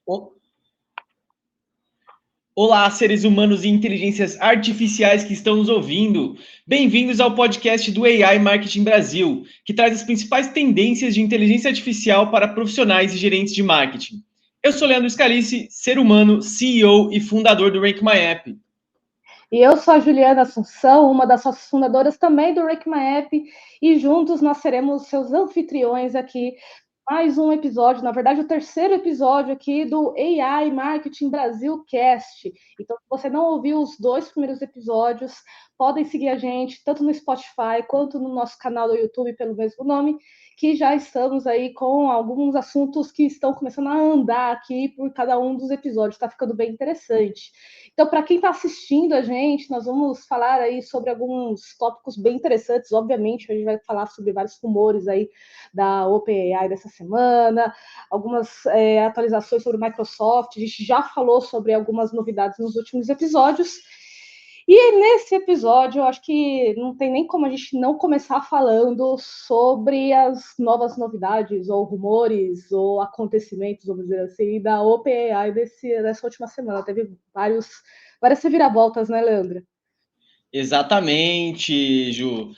O- Olá, seres humanos e inteligências artificiais que estão nos ouvindo. Bem-vindos ao podcast do AI Marketing Brasil, que traz as principais tendências de inteligência artificial para profissionais e gerentes de marketing. Eu sou Leandro Scalici, ser humano, CEO e fundador do Rank My App. E eu sou a Juliana Assunção, uma das sócias fundadoras também do Rank My App, e juntos nós seremos seus anfitriões aqui. Mais um episódio, na verdade, o terceiro episódio aqui do AI Marketing Brasil Cast. Então, se você não ouviu os dois primeiros episódios, podem seguir a gente tanto no Spotify quanto no nosso canal do YouTube pelo mesmo nome, que já estamos aí com alguns assuntos que estão começando a andar aqui por cada um dos episódios. Está ficando bem interessante. Então, para quem está assistindo a gente, nós vamos falar aí sobre alguns tópicos bem interessantes. Obviamente, a gente vai falar sobre vários rumores aí da OpenAI dessa semana, algumas atualizações sobre o Microsoft. A gente já falou sobre algumas novidades nos últimos episódios. E nesse episódio, eu acho que não tem nem como a gente não começar falando sobre as novas novidades, ou rumores, ou acontecimentos, vamos dizer assim, da OpenAI dessa última semana. Teve várias reviravoltas, né, Leandra? Exatamente, Ju.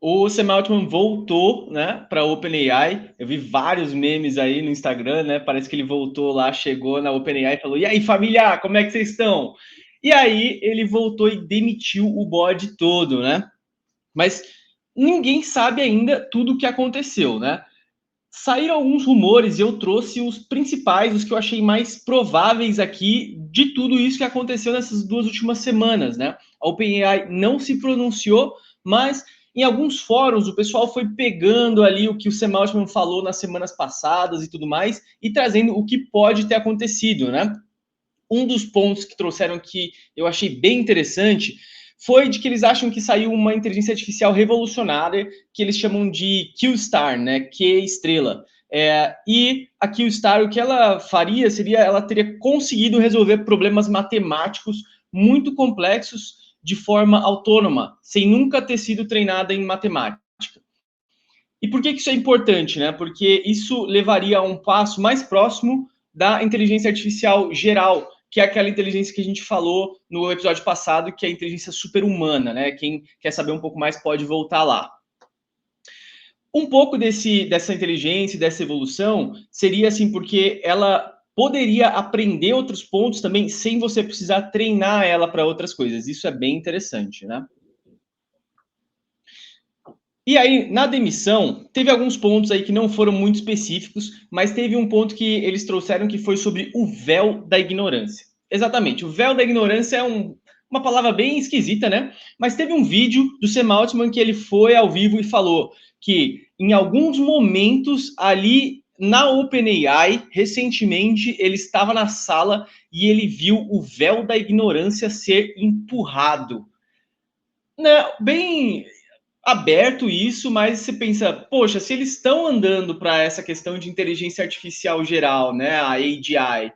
O Sam Altman voltou, né, para a OpenAI. Eu vi vários memes aí no Instagram, né? Parece que ele voltou lá, chegou na OpenAI e falou: "E aí, família, como é que vocês estão?" E aí ele voltou e demitiu o board todo, né? Mas ninguém sabe ainda tudo o que aconteceu, né? Saíram alguns rumores e eu trouxe os principais, os que eu achei mais prováveis aqui de tudo isso que aconteceu nessas duas últimas semanas, né? A OpenAI não se pronunciou, mas em alguns fóruns o pessoal foi pegando ali o que o Sam Altman falou nas semanas passadas e tudo mais e trazendo o que pode ter acontecido, né? Um dos pontos que trouxeram que eu achei bem interessante foi de que eles acham que saiu uma inteligência artificial revolucionária que eles chamam de Q-Star, né? Q estrela. E a Q-Star, o que ela faria seria, ela teria conseguido resolver problemas matemáticos muito complexos de forma autônoma, sem nunca ter sido treinada em matemática. E por que isso é importante, né? Porque isso levaria a um passo mais próximo da inteligência artificial geral, que é aquela inteligência que a gente falou no episódio passado, que é a inteligência super-humana, né? Quem quer saber um pouco mais pode voltar lá. Um pouco dessa inteligência, dessa evolução, seria assim, porque ela poderia aprender outros pontos também sem você precisar treinar ela para outras coisas. Isso é bem interessante, né? E aí, na demissão, teve alguns pontos aí que não foram muito específicos, mas teve um ponto que eles trouxeram que foi sobre o véu da ignorância. Exatamente, o véu da ignorância é uma palavra bem esquisita, né? Mas teve um vídeo do Sam Altman que ele foi ao vivo e falou que em alguns momentos ali na OpenAI, recentemente, ele estava na sala e ele viu o véu da ignorância ser empurrado. Né? Bem, aberto isso, mas você pensa, poxa, se eles estão andando para essa questão de inteligência artificial geral, né, a AGI,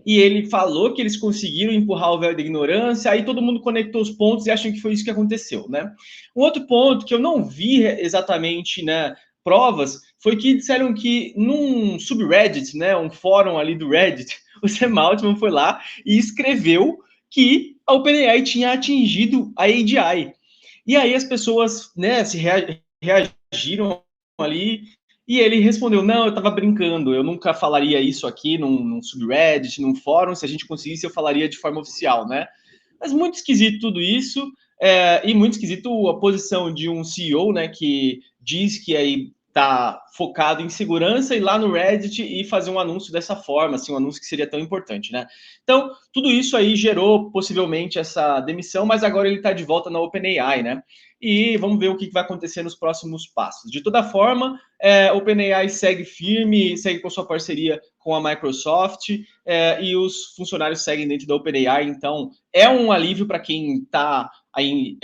e ele falou que eles conseguiram empurrar o véu da ignorância, aí todo mundo conectou os pontos e acham que foi isso que aconteceu, né? Um outro ponto que eu não vi exatamente, né, provas, foi que disseram que num subreddit, né, um fórum ali do Reddit, o Sam Altman foi lá e escreveu que a OpenAI tinha atingido a AGI. E aí as pessoas, né, reagiram ali e ele respondeu: não, eu estava brincando, eu nunca falaria isso aqui num subreddit, num fórum, se a gente conseguisse eu falaria de forma oficial, né? Mas muito esquisito tudo isso, e muito esquisito a posição de um CEO, né, que diz que aí está focado em segurança, ir lá no Reddit e fazer um anúncio dessa forma, assim, um anúncio que seria tão importante, né? Então, tudo isso aí gerou possivelmente essa demissão, mas agora ele está de volta na OpenAI, né? E vamos ver o que vai acontecer nos próximos passos. De toda forma, a OpenAI segue firme, segue com sua parceria com a Microsoft, e os funcionários seguem dentro da OpenAI, então é um alívio para quem está aí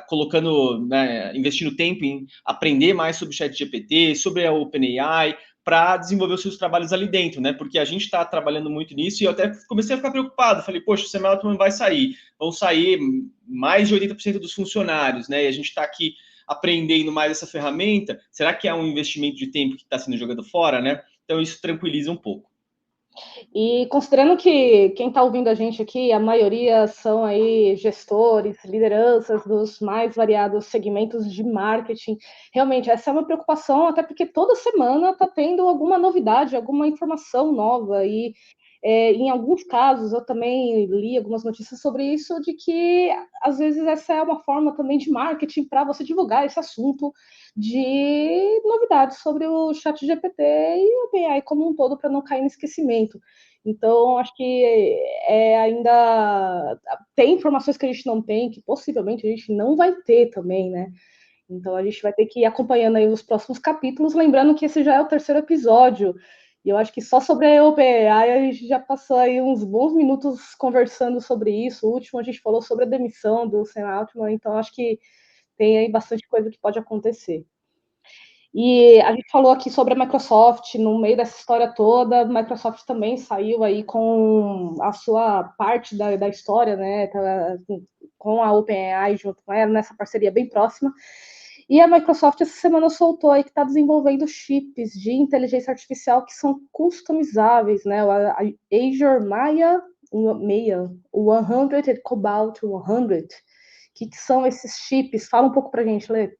colocando, né, investindo tempo em aprender mais sobre o ChatGPT, sobre a OpenAI, para desenvolver os seus trabalhos ali dentro, né? Porque a gente está trabalhando muito nisso e eu até comecei a ficar preocupado. Falei, poxa, o Sam Altman vai sair. Vão sair mais de 80% dos funcionários, né? E a gente está aqui aprendendo mais essa ferramenta. Será que é um investimento de tempo que está sendo jogado fora, né? Então isso tranquiliza um pouco. E considerando que quem está ouvindo a gente aqui, a maioria são aí gestores, lideranças dos mais variados segmentos de marketing, realmente essa é uma preocupação, até porque toda semana está tendo alguma novidade, alguma informação nova, e em alguns casos eu também li algumas notícias sobre isso, de que às vezes essa é uma forma também de marketing para você divulgar esse assunto de novidades sobre o chat GPT e o OpenAI como um todo, para não cair no esquecimento. Então, acho que ainda tem informações que a gente não tem, que possivelmente a gente não vai ter também, né? Então, a gente vai ter que ir acompanhando aí os próximos capítulos, lembrando que esse já é o terceiro episódio. E eu acho que só sobre a OpenAI a gente já passou aí uns bons minutos conversando sobre isso. O último a gente falou sobre a demissão do Sam Altman, então acho que tem aí bastante coisa que pode acontecer. E a gente falou aqui sobre a Microsoft, no meio dessa história toda, a Microsoft também saiu aí com a sua parte da história, né, com a OpenAI junto com ela, nessa parceria bem próxima. E a Microsoft essa semana soltou aí que está desenvolvendo chips de inteligência artificial que são customizáveis, né, a Azure Maya, o 100 e Cobalt 100. O que são esses chips? Fala um pouco para a gente, Lê.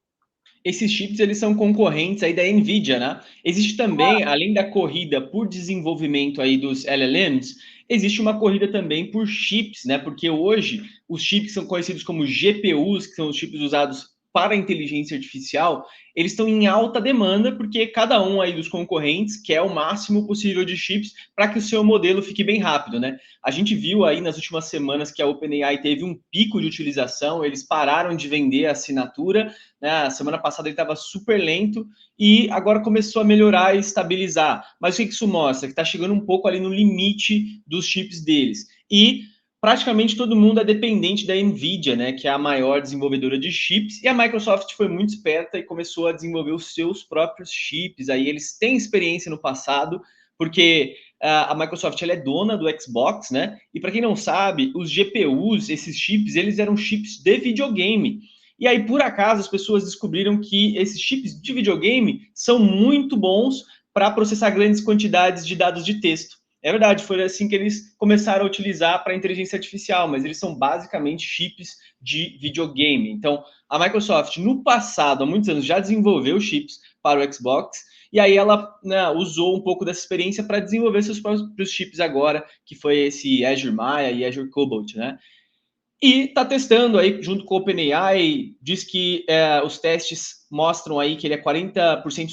Esses chips, eles são concorrentes aí da NVIDIA, né? Existe também, além da corrida por desenvolvimento aí dos LLMs, existe uma corrida também por chips, né? Porque hoje os chips são conhecidos como GPUs, que são os chips usados para a inteligência artificial, eles estão em alta demanda porque cada um aí dos concorrentes quer o máximo possível de chips para que o seu modelo fique bem rápido, né? A gente viu aí nas últimas semanas que a OpenAI teve um pico de utilização, eles pararam de vender a assinatura, né? A semana passada ele estava super lento e agora começou a melhorar e estabilizar. Mas o que isso mostra? Que está chegando um pouco ali no limite dos chips deles. E praticamente todo mundo é dependente da NVIDIA, né, que é a maior desenvolvedora de chips, e a Microsoft foi muito esperta e começou a desenvolver os seus próprios chips. Aí eles têm experiência no passado, porque a Microsoft ela é dona do Xbox, né? E para quem não sabe, os GPUs, esses chips, eles eram chips de videogame. E aí, por acaso, as pessoas descobriram que esses chips de videogame são muito bons para processar grandes quantidades de dados de texto. É verdade, foi assim que eles começaram a utilizar para a inteligência artificial, mas eles são basicamente chips de videogame. Então, a Microsoft, no passado, há muitos anos, já desenvolveu chips para o Xbox, e aí ela, né, usou um pouco dessa experiência para desenvolver seus próprios chips agora, que foi esse Azure Maya e Azure Cobalt, né? E está testando aí junto com o OpenAI, diz que os testes mostram aí que ele é 40%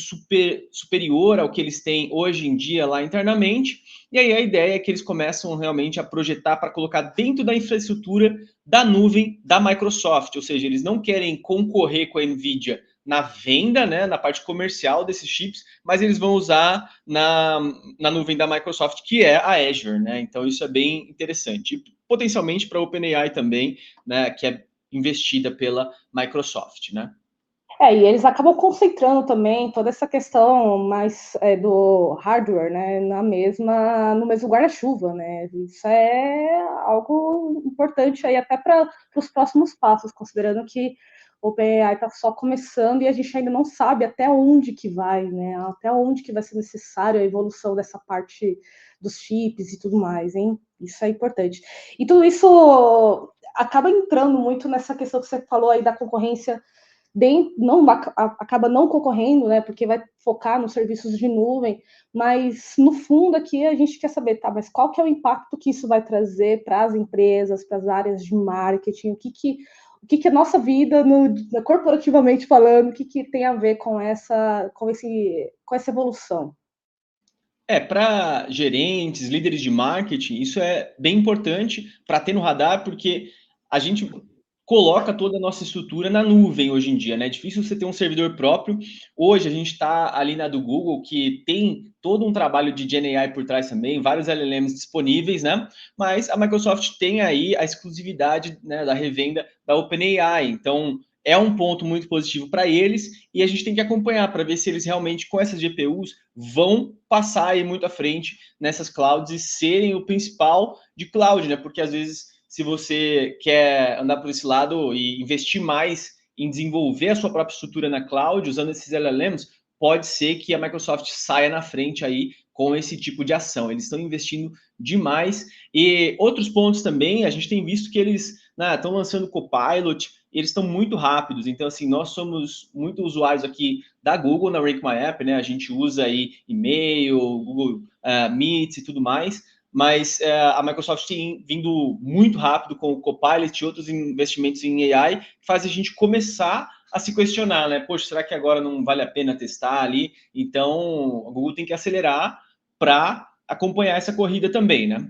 superior ao que eles têm hoje em dia lá internamente. E aí a ideia é que eles começam realmente a projetar para colocar dentro da infraestrutura da nuvem da Microsoft, ou seja, eles não querem concorrer com a NVIDIA na venda, né, na parte comercial desses chips, mas eles vão usar na nuvem da Microsoft, que é a Azure, né? Então isso é bem interessante. E, potencialmente para a OpenAI também, né, que é investida pela Microsoft, né? E eles acabam concentrando também toda essa questão mais do hardware, né, no mesmo guarda-chuva, né? Isso é algo importante aí até para os próximos passos, considerando que o OpenAI está só começando e a gente ainda não sabe até onde que vai, né? Até onde que vai ser necessário a evolução dessa parte dos chips e tudo mais, hein? Isso é importante. E tudo isso acaba entrando muito nessa questão que você falou aí da concorrência acaba não concorrendo, né, porque vai focar nos serviços de nuvem, mas no fundo aqui a gente quer saber, tá, mas qual que é o impacto que isso vai trazer para as empresas, para as áreas de marketing, o que a nossa vida, corporativamente falando, o que tem a ver com essa evolução? Para gerentes, líderes de marketing, isso é bem importante para ter no radar, porque a gente coloca toda a nossa estrutura na nuvem hoje em dia, né? É difícil você ter um servidor próprio. Hoje a gente está ali na do Google, que tem todo um trabalho de GenAI por trás também, vários LLMs disponíveis, né? Mas a Microsoft tem aí a exclusividade, né, da revenda da OpenAI. Então, é um ponto muito positivo para eles e a gente tem que acompanhar para ver se eles realmente, com essas GPUs, vão passar aí muito à frente nessas clouds e serem o principal de cloud, né? Porque às vezes, se você quer andar por esse lado e investir mais em desenvolver a sua própria estrutura na cloud, usando esses LLMs, pode ser que a Microsoft saia na frente aí com esse tipo de ação. Eles estão investindo demais. E outros pontos também, a gente tem visto que eles estão lançando Copilot, eles estão muito rápidos. Então, assim, nós somos muito usuários aqui da Google na Rank My App, né? A gente usa aí e-mail, Google Meets e tudo mais, mas a Microsoft tem vindo muito rápido com o Copilot e outros investimentos em AI, que faz a gente começar a se questionar, né? Poxa, será que agora não vale a pena testar ali? Então, a Google tem que acelerar para acompanhar essa corrida também, né?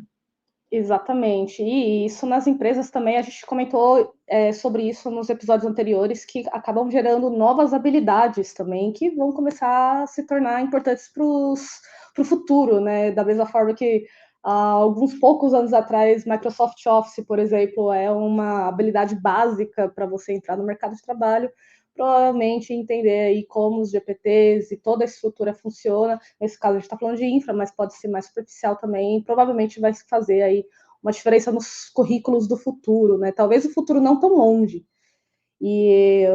Exatamente. E isso nas empresas também, a gente comentou sobre isso nos episódios anteriores, que acabam gerando novas habilidades também, que vão começar a se tornar importantes para o futuro, né? Da mesma forma que há alguns poucos anos atrás, Microsoft Office, por exemplo, é uma habilidade básica para você entrar no mercado de trabalho, provavelmente entender aí como os GPTs e toda a estrutura funciona. Nesse caso, a gente está falando de infra, mas pode ser mais superficial também. Provavelmente vai fazer aí uma diferença nos currículos do futuro, né? Talvez o futuro não tão longe. E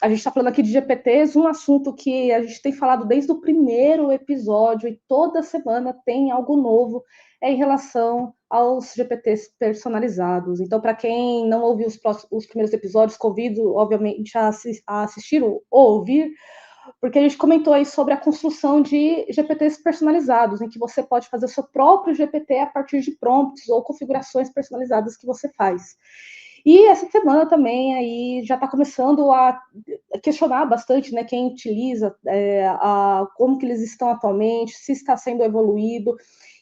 a gente está falando aqui de GPTs, um assunto que a gente tem falado desde o primeiro episódio e toda semana tem algo novo em relação aos GPTs personalizados. Então, para quem não ouviu os primeiros episódios, convido, obviamente, a assistir ou ouvir, porque a gente comentou aí sobre a construção de GPTs personalizados, em que você pode fazer o seu próprio GPT a partir de prompts ou configurações personalizadas que você faz. E essa semana também aí já está começando a questionar bastante, né, quem utiliza, como que eles estão atualmente, se está sendo evoluído.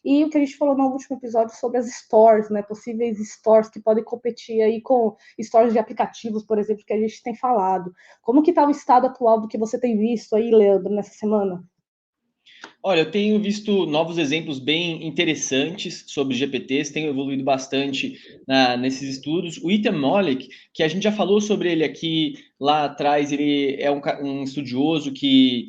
E o que a gente falou no último episódio sobre as stores, né, possíveis stores que podem competir aí com stores de aplicativos, por exemplo, que a gente tem falado. Como que está o estado atual do que você tem visto aí, Leandro, nessa semana? Olha, eu tenho visto novos exemplos bem interessantes sobre GPTs, tenho evoluído bastante nesses estudos. O Ethan Mollick, que a gente já falou sobre ele aqui lá atrás, ele é um estudioso que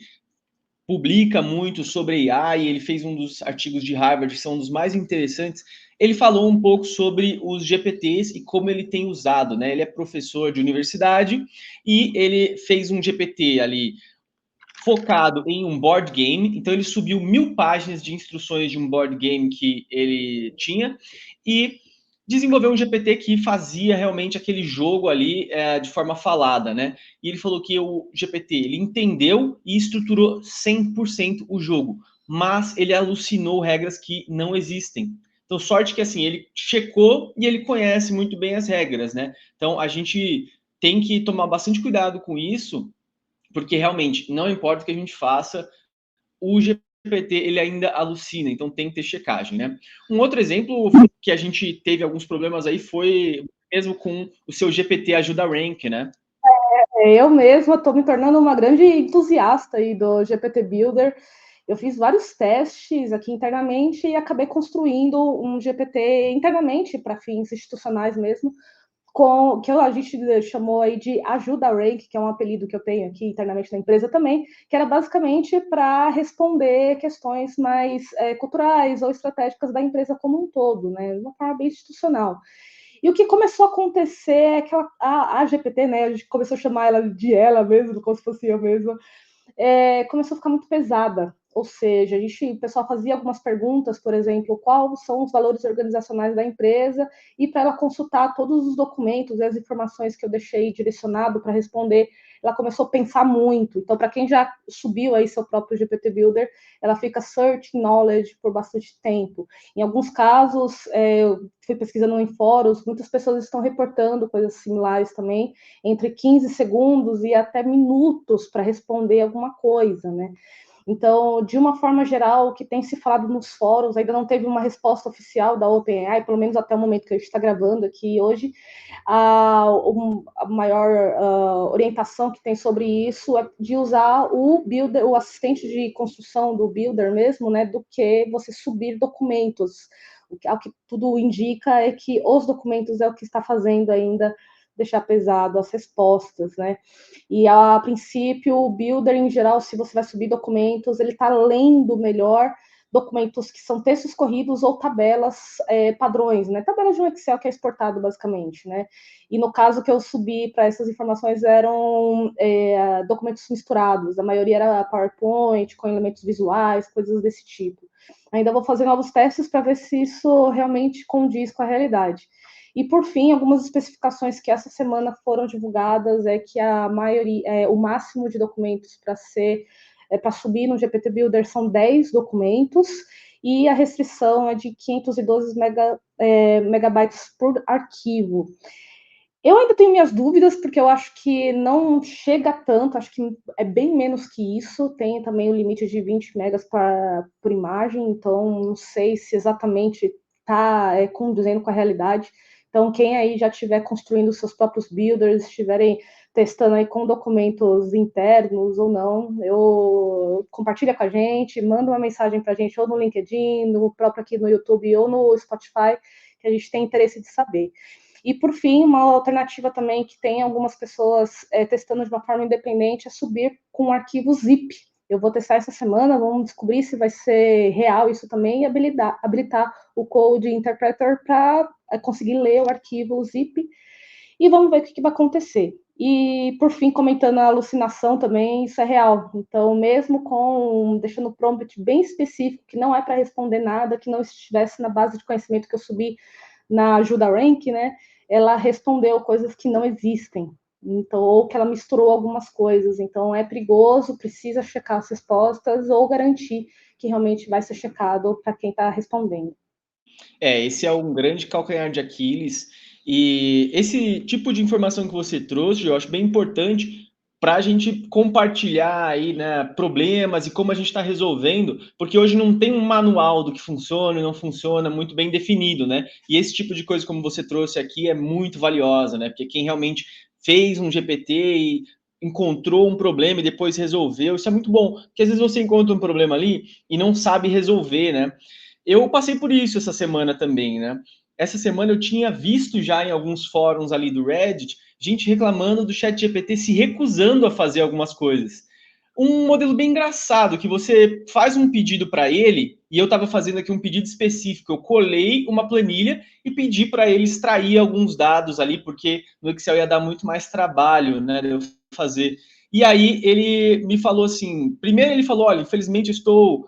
publica muito sobre AI, ele fez um dos artigos de Harvard, que são um dos mais interessantes. Ele falou um pouco sobre os GPTs e como ele tem usado, né? Ele é professor de universidade e ele fez um GPT ali focado em um board game. Então ele subiu 1000 páginas de instruções de um board game que ele tinha e desenvolveu um GPT que fazia realmente aquele jogo ali de forma falada, né? E ele falou que o GPT ele entendeu e estruturou 100% o jogo, mas ele alucinou regras que não existem. Então, sorte que assim, ele checou e ele conhece muito bem as regras, né? Então, a gente tem que tomar bastante cuidado com isso, porque realmente não importa o que a gente faça, o GPT ele ainda alucina, então tem que ter checagem, né? Um outro exemplo que a gente teve alguns problemas aí foi mesmo com o seu GPT Ajuda Rank, né? Eu mesma estou me tornando uma grande entusiasta aí do GPT Builder. Eu fiz vários testes aqui internamente e acabei construindo um GPT internamente para fins institucionais mesmo, que a gente chamou aí de Ajuda Rank, que é um apelido que eu tenho aqui internamente na empresa também, que era basicamente para responder questões mais culturais ou estratégicas da empresa como um todo, né, de uma forma bem institucional. E o que começou a acontecer é que a GPT, né, a gente começou a chamar ela de ela mesmo, como se fosse eu mesma, começou a ficar muito pesada. Ou seja, o pessoal fazia algumas perguntas, por exemplo, quais são os valores organizacionais da empresa, e para ela consultar todos os documentos e as informações que eu deixei direcionado para responder, ela começou a pensar muito. Então, para quem já subiu aí seu próprio GPT Builder, ela fica searching knowledge por bastante tempo. Em alguns casos, eu fui pesquisando em fóruns, muitas pessoas estão reportando coisas similares também, entre 15 segundos e até minutos para responder alguma coisa, né? Então, de uma forma geral, o que tem se falado nos fóruns, ainda não teve uma resposta oficial da OpenAI, pelo menos até o momento que a gente está gravando aqui hoje. A maior orientação que tem sobre isso é de usar o Builder, o assistente de construção do Builder mesmo, né, do que você subir documentos. O que tudo indica é que os documentos é o que está fazendo ainda deixar pesado as respostas, né? E a princípio, o Builder, em geral, se você vai subir documentos, ele está lendo melhor documentos que são textos corridos ou tabelas padrões, né? Tabelas de um Excel que é exportado, basicamente, né? E no caso que eu subi para essas informações eram documentos misturados, a maioria era PowerPoint, com elementos visuais, coisas desse tipo. Ainda vou fazer novos testes para ver se isso realmente condiz com a realidade. E, por fim, algumas especificações que essa semana foram divulgadas é que a maioria, o máximo de documentos para subir no GPT Builder são 10 documentos, e a restrição é de 512 megabytes por arquivo. Eu ainda tenho minhas dúvidas, porque eu acho que não chega tanto, acho que é bem menos que isso. Tem também o limite de 20 megas por imagem, então não sei se exatamente está condizendo com a realidade. Então, quem aí já estiver construindo seus próprios builders, estiverem testando aí com documentos internos ou não, compartilha com a gente, manda uma mensagem para a gente, ou no LinkedIn, no próprio aqui no YouTube, ou no Spotify, que a gente tem interesse de saber. E, por fim, uma alternativa também que tem algumas pessoas testando de uma forma independente é subir com um arquivo zip. Eu vou testar essa semana, vamos descobrir se vai ser real isso também e habilitar o Code Interpreter para conseguir ler o arquivo zip, e vamos ver o que vai acontecer. E, por fim, comentando a alucinação também, isso é real. Então, mesmo deixando o prompt bem específico, que não é para responder nada, que não estivesse na base de conhecimento que eu subi na Ajuda Rank, né, ela respondeu coisas que não existem. Então, ou que ela misturou algumas coisas. Então, é perigoso, precisa checar as respostas ou garantir que realmente vai ser checado para quem está respondendo. Esse é um grande calcanhar de Aquiles. E esse tipo de informação que você trouxe, eu acho bem importante para a gente compartilhar aí, né, problemas e como a gente está resolvendo, porque hoje não tem um manual do que funciona e não funciona muito bem definido, né? E esse tipo de coisa, como você trouxe aqui, é muito valiosa, né? Porque quem realmente fez um GPT e encontrou um problema e depois resolveu, isso é muito bom, porque às vezes você encontra um problema ali e não sabe resolver, né? Eu passei por isso essa semana também, né? Essa semana eu tinha visto já em alguns fóruns ali do Reddit, gente reclamando do ChatGPT se recusando a fazer algumas coisas. Um modelo bem engraçado, que você faz um pedido para ele, e eu estava fazendo aqui um pedido específico. Eu colei uma planilha e pedi para ele extrair alguns dados ali, porque no Excel ia dar muito mais trabalho, né, de eu fazer. E aí ele me falou assim, primeiro ele falou, olha, infelizmente eu estou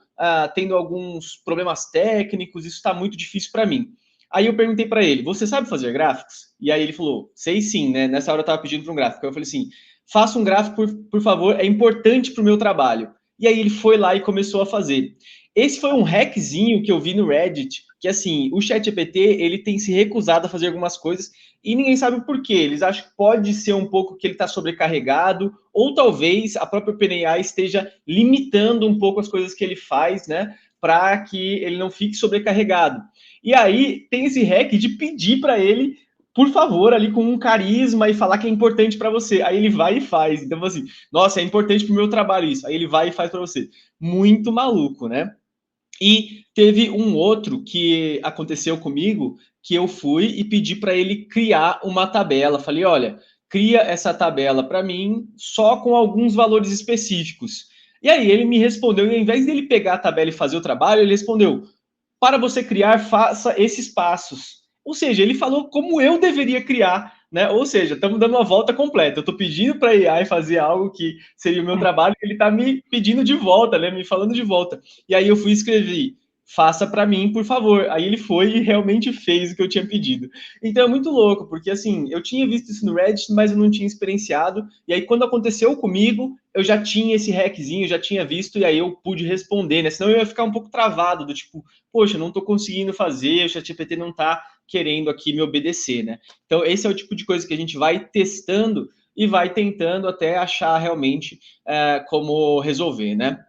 tendo alguns problemas técnicos, isso está muito difícil para mim. Aí eu perguntei para ele, você sabe fazer gráficos? E aí ele falou, sei sim, né? Nessa hora eu estava pedindo para um gráfico. Aí eu falei assim, faça um gráfico, por favor, é importante para o meu trabalho. E aí ele foi lá e começou a fazer. Esse foi um hackzinho que eu vi no Reddit, que assim, o ChatGPT, ele tem se recusado a fazer algumas coisas e ninguém sabe o porquê. Eles acham que pode ser um pouco que ele está sobrecarregado, ou talvez a própria OpenAI esteja limitando um pouco as coisas que ele faz, né? Para que ele não fique sobrecarregado. E aí tem esse hack de pedir para ele, por favor, ali com um carisma e falar que é importante para você. Aí ele vai e faz. Então, assim, nossa, é importante para o meu trabalho isso. Aí ele vai e faz para você. Muito maluco, né? E teve um outro que aconteceu comigo, que eu fui e pedi para ele criar uma tabela. Falei, olha, cria essa tabela para mim só com alguns valores específicos. E aí ele me respondeu, e ao invés dele pegar a tabela e fazer o trabalho, ele respondeu, para você criar, faça esses passos. Ou seja, ele falou como eu deveria criar, né? Ou seja, estamos dando uma volta completa. Eu estou pedindo para a AI fazer algo que seria o meu trabalho, ele está me pedindo de volta, né? Me falando de volta. E aí eu fui escrever, faça para mim, por favor. Aí ele foi e realmente fez o que eu tinha pedido. Então é muito louco, porque assim, eu tinha visto isso no Reddit, mas eu não tinha experienciado. E aí quando aconteceu comigo, eu já tinha esse hackzinho, já tinha visto, e aí eu pude responder, né? Senão eu ia ficar um pouco travado, do tipo, poxa, não estou conseguindo fazer, o ChatGPT não está querendo aqui me obedecer, né? Então, esse é o tipo de coisa que a gente vai testando e vai tentando até achar realmente como resolver, né?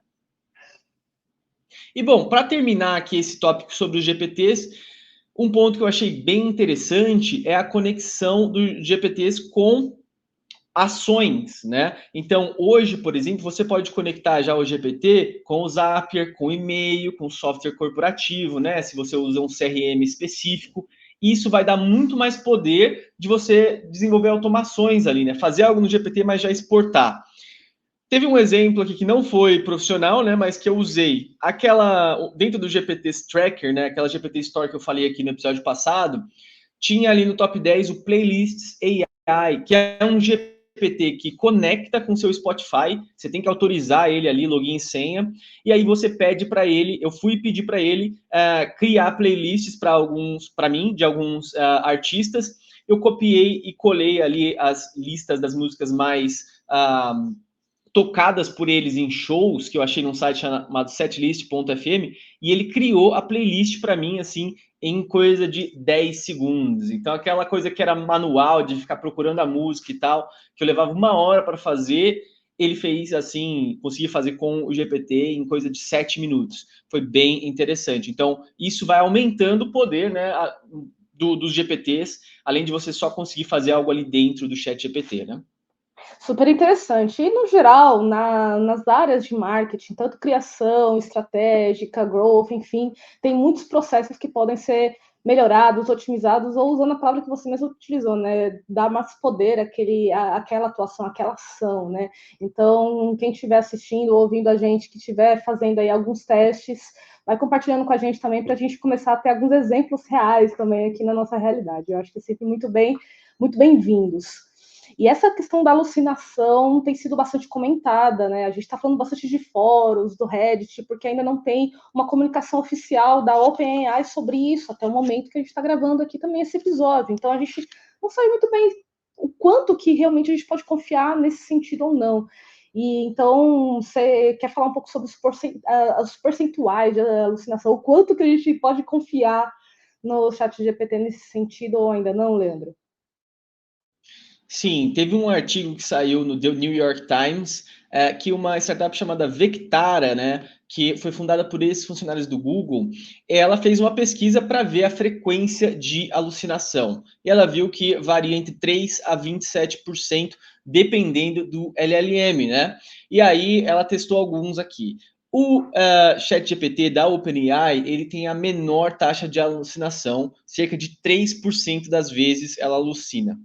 E, bom, para terminar aqui esse tópico sobre os GPTs, um ponto que eu achei bem interessante é a conexão dos GPTs com ações, né? Então, hoje, por exemplo, você pode conectar já o GPT com o Zapier, com o e-mail, com o software corporativo, né? Se você usa um CRM específico, isso vai dar muito mais poder de você desenvolver automações ali, né? Fazer algo no GPT, mas já exportar. Teve um exemplo aqui que não foi profissional, né, mas que eu usei. Aquela, dentro do GPT Tracker, né, aquela GPT Store que eu falei aqui no episódio passado, tinha ali no top 10 o Playlists AI, que é um GPT que conecta com seu Spotify, você tem que autorizar ele ali, login e senha, e aí você pede para ele, eu fui pedir para ele criar playlists para mim, de alguns artistas, eu copiei e colei ali as listas das músicas mais tocadas por eles em shows, que eu achei num site chamado setlist.fm, e ele criou a playlist para mim, assim, em coisa de 10 segundos. Então, aquela coisa que era manual, de ficar procurando a música e tal, que eu levava 1 hora para fazer, ele fez assim, consegui fazer com o GPT em coisa de 7 minutos. Foi bem interessante. Então, isso vai aumentando o poder, né, dos GPTs, além de você só conseguir fazer algo ali dentro do chat GPT, né? Super interessante. E, no geral, nas áreas de marketing, tanto criação, estratégica, growth, enfim, tem muitos processos que podem ser melhorados, otimizados, ou usando a palavra que você mesmo utilizou, né? Dar mais poder àquela atuação, àquela ação, né? Então, quem estiver assistindo ou ouvindo a gente, que estiver fazendo aí alguns testes, vai compartilhando com a gente também para a gente começar a ter alguns exemplos reais também aqui na nossa realidade. Eu acho que é sempre muito bem-vindos. E essa questão da alucinação tem sido bastante comentada, né? A gente está falando bastante de fóruns, do Reddit, porque ainda não tem uma comunicação oficial da OpenAI sobre isso, até o momento que a gente está gravando aqui também esse episódio. Então a gente não sabe muito bem o quanto que realmente a gente pode confiar nesse sentido ou não. E então, você quer falar um pouco sobre os percentuais de alucinação, o quanto que a gente pode confiar no chat GPT nesse sentido ou ainda não, Leandro? Sim, teve um artigo que saiu no The New York Times, que uma startup chamada Vectara, né, que foi fundada por esses funcionários do Google, ela fez uma pesquisa para ver a frequência de alucinação. E ela viu que varia entre 3 a 27%, dependendo do LLM, né? E aí ela testou alguns aqui. O ChatGPT da OpenAI, ele tem a menor taxa de alucinação, cerca de 3% das vezes ela alucina.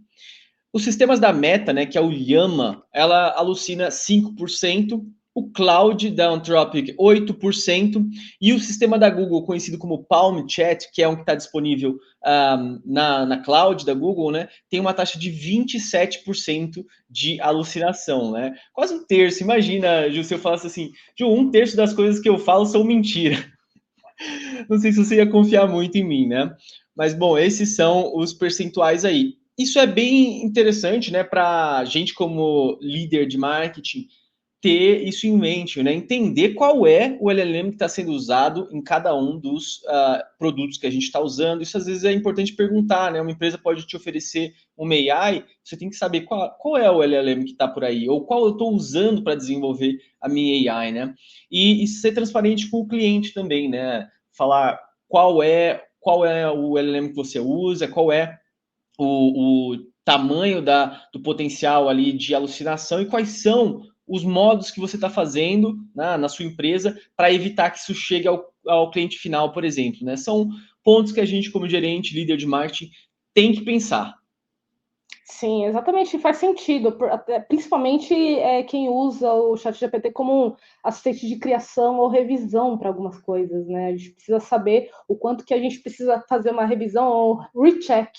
Os sistemas da Meta, né, que é o Llama, ela alucina 5%, o Cloud da Anthropic 8%, e o sistema da Google, conhecido como Palm Chat, que é um que está disponível na Cloud da Google, né, tem uma taxa de 27% de alucinação, né? Quase um terço. Imagina, Ju, se eu falasse assim, Ju, um terço das coisas que eu falo são mentira. Não sei se você ia confiar muito em mim, né? Mas, bom, esses são os percentuais aí. Isso é bem interessante, né, para a gente como líder de marketing ter isso em mente, né? Entender qual é o LLM que está sendo usado em cada um dos produtos que a gente está usando. Isso às vezes é importante perguntar, né? Uma empresa pode te oferecer uma AI, você tem que saber qual é o LLM que está por aí, ou qual eu estou usando para desenvolver a minha AI, né? E ser transparente com o cliente também, né? Falar qual é o LLM que você usa, qual é o tamanho do potencial ali de alucinação e quais são os modos que você está fazendo, né, na sua empresa para evitar que isso chegue ao cliente final, por exemplo. Né? São pontos que a gente, como gerente, líder de marketing, tem que pensar. Sim, exatamente, faz sentido, principalmente quem usa o ChatGPT como um assistente de criação ou revisão para algumas coisas, né? A gente precisa saber o quanto que a gente precisa fazer uma revisão ou recheck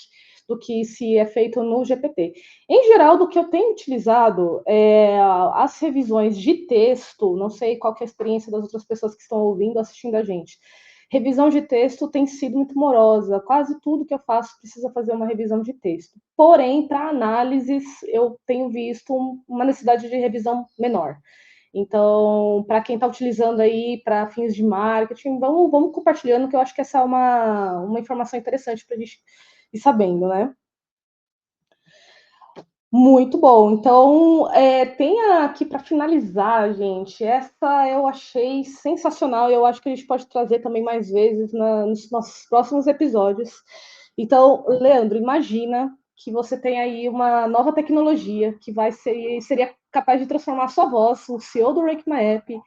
do que se é feito no GPT. Em geral, do que eu tenho utilizado, as revisões de texto, não sei qual que é a experiência das outras pessoas que estão ouvindo, assistindo a gente. Revisão de texto tem sido muito morosa. Quase tudo que eu faço precisa fazer uma revisão de texto. Porém, para análises, eu tenho visto uma necessidade de revisão menor. Então, para quem está utilizando aí para fins de marketing, vamos compartilhando, que eu acho que essa é uma informação interessante para a gente ir sabendo, né? Muito bom. Então, tem aqui para finalizar, gente. Essa eu achei sensacional e eu acho que a gente pode trazer também mais vezes nos nossos próximos episódios. Então, Leandro, imagina que você tem aí uma nova tecnologia que seria capaz de transformar a sua voz, o CEO do Rake My App,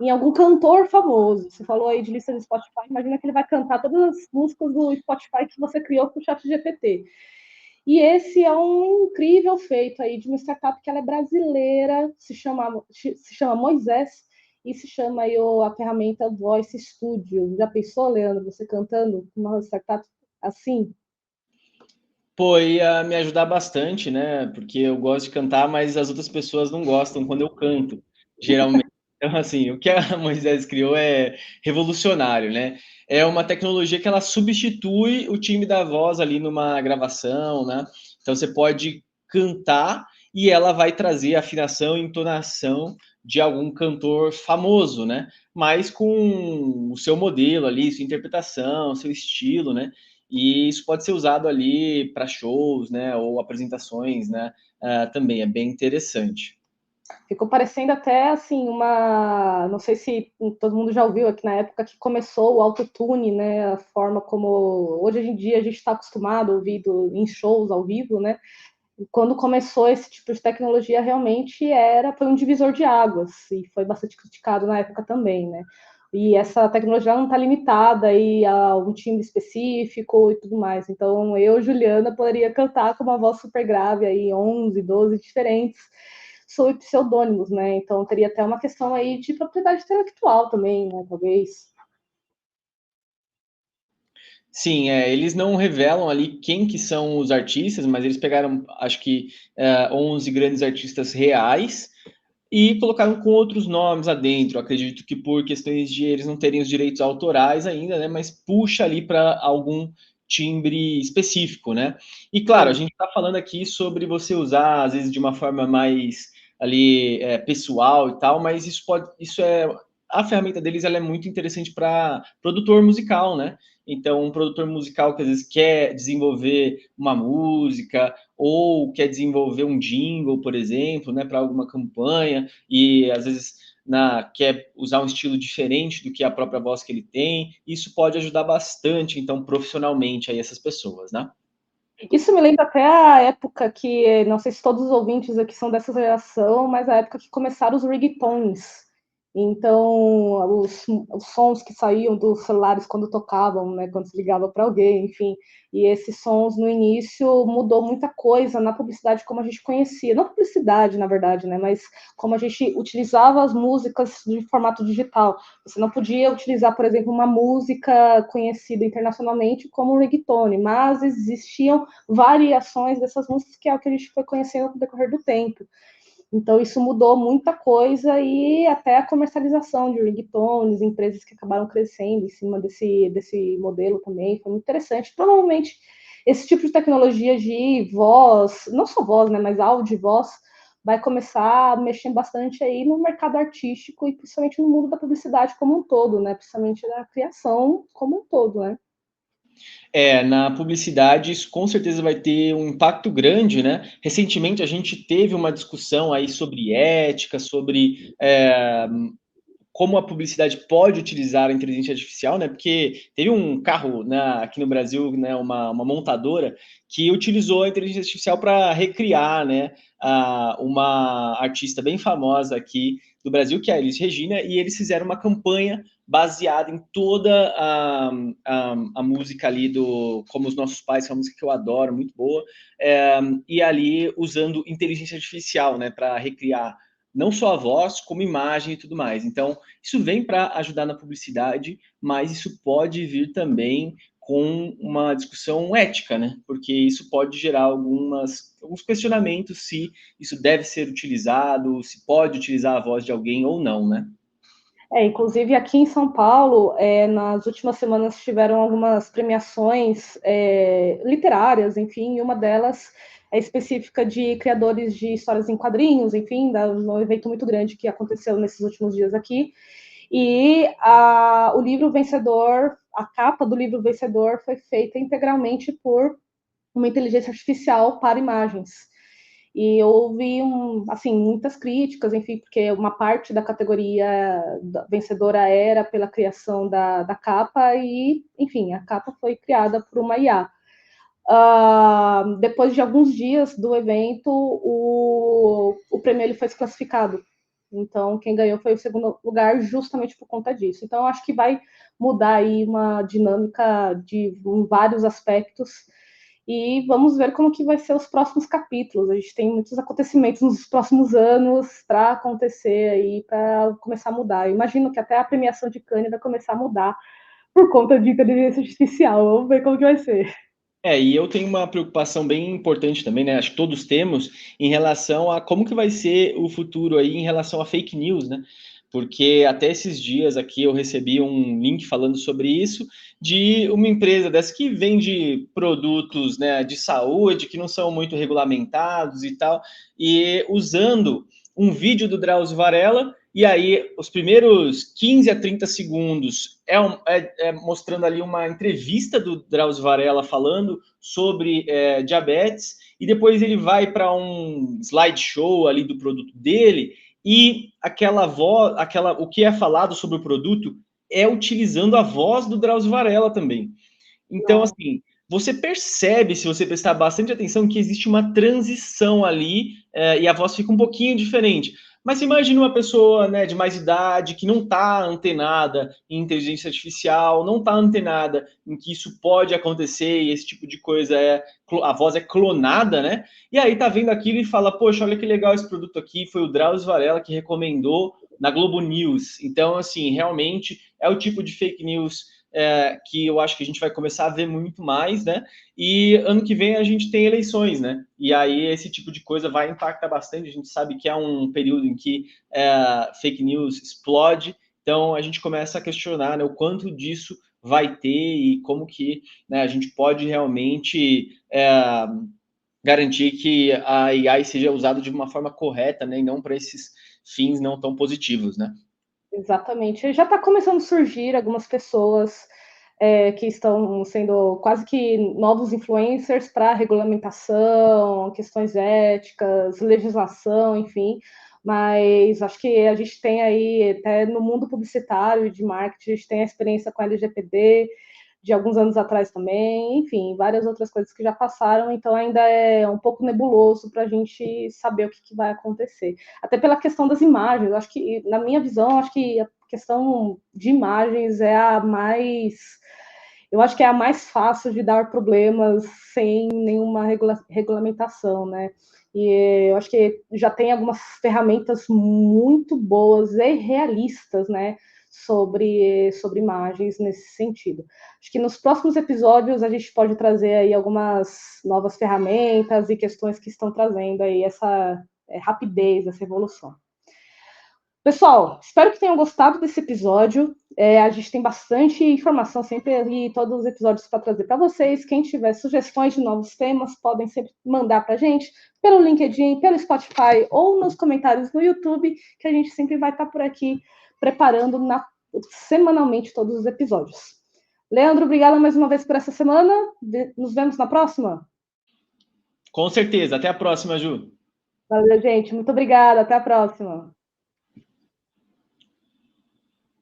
em algum cantor famoso. Você falou aí de lista de Spotify, imagina que ele vai cantar todas as músicas do Spotify que você criou com o chat GPT. E esse é um incrível feito aí de uma startup que ela é brasileira, se chama Moisés, e se chama aí a ferramenta Voice Studio. Já pensou, Leandro, você cantando uma startup assim? Pô, ia me ajudar bastante, né? Porque eu gosto de cantar, mas as outras pessoas não gostam quando eu canto, geralmente. Então, assim, o que a Moisés criou é revolucionário, né? É uma tecnologia que ela substitui o time da voz ali numa gravação, né? Então, você pode cantar e ela vai trazer a afinação e entonação de algum cantor famoso, né? Mas com o seu modelo ali, sua interpretação, seu estilo, né? E isso pode ser usado ali para shows, né, ou apresentações, né, também é bem interessante. Ficou parecendo até assim uma, não sei se todo mundo já ouviu aqui na época que começou o autotune, né, a forma como hoje em dia a gente está acostumado a ouvir em shows ao vivo, né? E quando começou esse tipo de tecnologia realmente foi um divisor de águas e foi bastante criticado na época também, né? E essa tecnologia não está limitada aí a um timbre específico e tudo mais. Então, eu, Juliana, poderia cantar com uma voz super grave aí, 11, 12 diferentes, sob pseudônimos, né? Então, teria até uma questão aí de propriedade intelectual também, né? Talvez. Sim, eles não revelam ali quem que são os artistas, mas eles pegaram, acho que, 11 grandes artistas reais e colocaram com outros nomes adentro. Acredito que por questões de eles não terem os direitos autorais ainda, né? Mas puxa ali para algum timbre específico, né? E claro, a Sim. gente está falando aqui sobre você usar, às vezes, de uma forma mais ali pessoal e tal, mas a ferramenta deles ela é muito interessante para produtor musical, né? Então, um produtor musical que às vezes quer desenvolver uma música ou quer desenvolver um jingle, por exemplo, né, para alguma campanha, e às vezes quer usar um estilo diferente do que a própria voz que ele tem, isso pode ajudar bastante, então, profissionalmente aí essas pessoas, né? Isso me lembra até a época que, não sei se todos os ouvintes aqui são dessa geração, mas a época que começaram os ringtones. Então, os sons que saíam dos celulares quando tocavam, né, quando se ligava para alguém, enfim. E esses sons, no início, mudou muita coisa na publicidade como a gente conhecia. Não publicidade, na verdade, né, mas como a gente utilizava as músicas de formato digital. Você não podia utilizar, por exemplo, uma música conhecida internacionalmente como um reggaetone, mas existiam variações dessas músicas, que é o que a gente foi conhecendo no decorrer do tempo. Então, isso mudou muita coisa e até a comercialização de ringtones, empresas que acabaram crescendo em cima desse modelo também, foi muito interessante. Provavelmente, esse tipo de tecnologia de voz, não só voz, né, mas áudio e voz, vai começar a mexer bastante aí no mercado artístico e principalmente no mundo da publicidade como um todo, né, principalmente da criação como um todo, né. Na publicidade isso com certeza vai ter um impacto grande, né? Recentemente a gente teve uma discussão aí sobre ética, sobre como a publicidade pode utilizar a inteligência artificial, né? Porque teve um carro aqui no Brasil, né, uma montadora, que utilizou a inteligência artificial para recriar, né, uma artista bem famosa aqui do Brasil, que é a Elis Regina, e eles fizeram uma campanha baseada em toda a música ali do Como os Nossos Pais, que é uma música que eu adoro, muito boa, e ali usando inteligência artificial, né, para recriar não só a voz, como imagem e tudo mais. Então, isso vem para ajudar na publicidade, mas isso pode vir também com uma discussão ética, né? Porque isso pode gerar alguns questionamentos se isso deve ser utilizado, se pode utilizar a voz de alguém ou não, né? Inclusive aqui em São Paulo, nas últimas semanas tiveram algumas premiações literárias, enfim, e uma delas é específica de criadores de histórias em quadrinhos, enfim, um evento muito grande que aconteceu nesses últimos dias aqui. E o livro vencedor, a capa do livro vencedor foi feita integralmente por uma inteligência artificial para imagens. E houve assim, muitas críticas, enfim, porque uma parte da categoria vencedora era pela criação da capa, e, enfim, a capa foi criada por uma IA. Depois de alguns dias do evento, o prêmio ele foi desclassificado. Então, quem ganhou foi o segundo lugar, justamente por conta disso. Então, acho que vai mudar aí uma dinâmica em vários aspectos e vamos ver como que vai ser os próximos capítulos. A gente tem muitos acontecimentos nos próximos anos para acontecer aí, para começar a mudar. Eu imagino que até a premiação de Cannes vai começar a mudar por conta de inteligência artificial. Vamos ver como que vai ser. E eu tenho uma preocupação bem importante também, né? Acho que todos temos, em relação a como que vai ser o futuro aí em relação a fake news, né? Porque até esses dias aqui eu recebi um link falando sobre isso, de uma empresa dessa que vende produtos, né, de saúde que não são muito regulamentados e tal, e usando um vídeo do Drauzio Varela. E aí, os primeiros 15 a 30 segundos é mostrando ali uma entrevista do Drauzio Varela falando sobre diabetes, e depois ele vai para um slideshow ali do produto dele, e aquela voz, o que é falado sobre o produto é utilizando a voz do Drauzio Varela também. Então, assim, você percebe, se você prestar bastante atenção, que existe uma transição ali, e a voz fica um pouquinho diferente. Mas imagine uma pessoa, né, de mais idade que não está antenada em inteligência artificial, não está antenada em que isso pode acontecer e esse tipo de coisa a voz é clonada, né? E aí tá vendo aquilo e fala, poxa, olha que legal esse produto aqui, foi o Drauzio Varela que recomendou na Globo News. Então, assim, realmente é o tipo de fake news que eu acho que a gente vai começar a ver muito mais, né? E ano que vem a gente tem eleições, né? E aí esse tipo de coisa vai impactar bastante. A gente sabe que é um período em que fake news explode, então a gente começa a questionar, né, o quanto disso vai ter e como que, né, a gente pode realmente garantir que a AI seja usada de uma forma correta, né, e não para esses fins não tão positivos, né? Exatamente. Já está começando a surgir algumas pessoas que estão sendo quase que novos influencers para regulamentação, questões éticas, legislação, enfim. Mas acho que a gente tem aí, até no mundo publicitário e de marketing, a gente tem a experiência com a LGPD, de alguns anos atrás também, enfim, várias outras coisas que já passaram, então ainda é um pouco nebuloso para a gente saber o que vai acontecer. Até pela questão das imagens, acho que, na minha visão, acho que a questão de imagens é a mais. Eu acho que é a mais fácil de dar problemas sem nenhuma regulamentação, né? E eu acho que já tem algumas ferramentas muito boas e realistas, né? Sobre imagens nesse sentido. Acho que nos próximos episódios a gente pode trazer aí algumas novas ferramentas e questões que estão trazendo aí essa rapidez, essa evolução. Pessoal, espero que tenham gostado desse episódio. A gente tem bastante informação sempre ali, todos os episódios para trazer para vocês. Quem tiver sugestões de novos temas, podem sempre mandar para a gente pelo LinkedIn, pelo Spotify ou nos comentários no YouTube, que a gente sempre vai estar por aqui preparando semanalmente todos os episódios. Leandro, obrigada mais uma vez por essa semana. Nos vemos na próxima. Com certeza. Até a próxima, Ju. Valeu, gente. Muito obrigada. Até a próxima.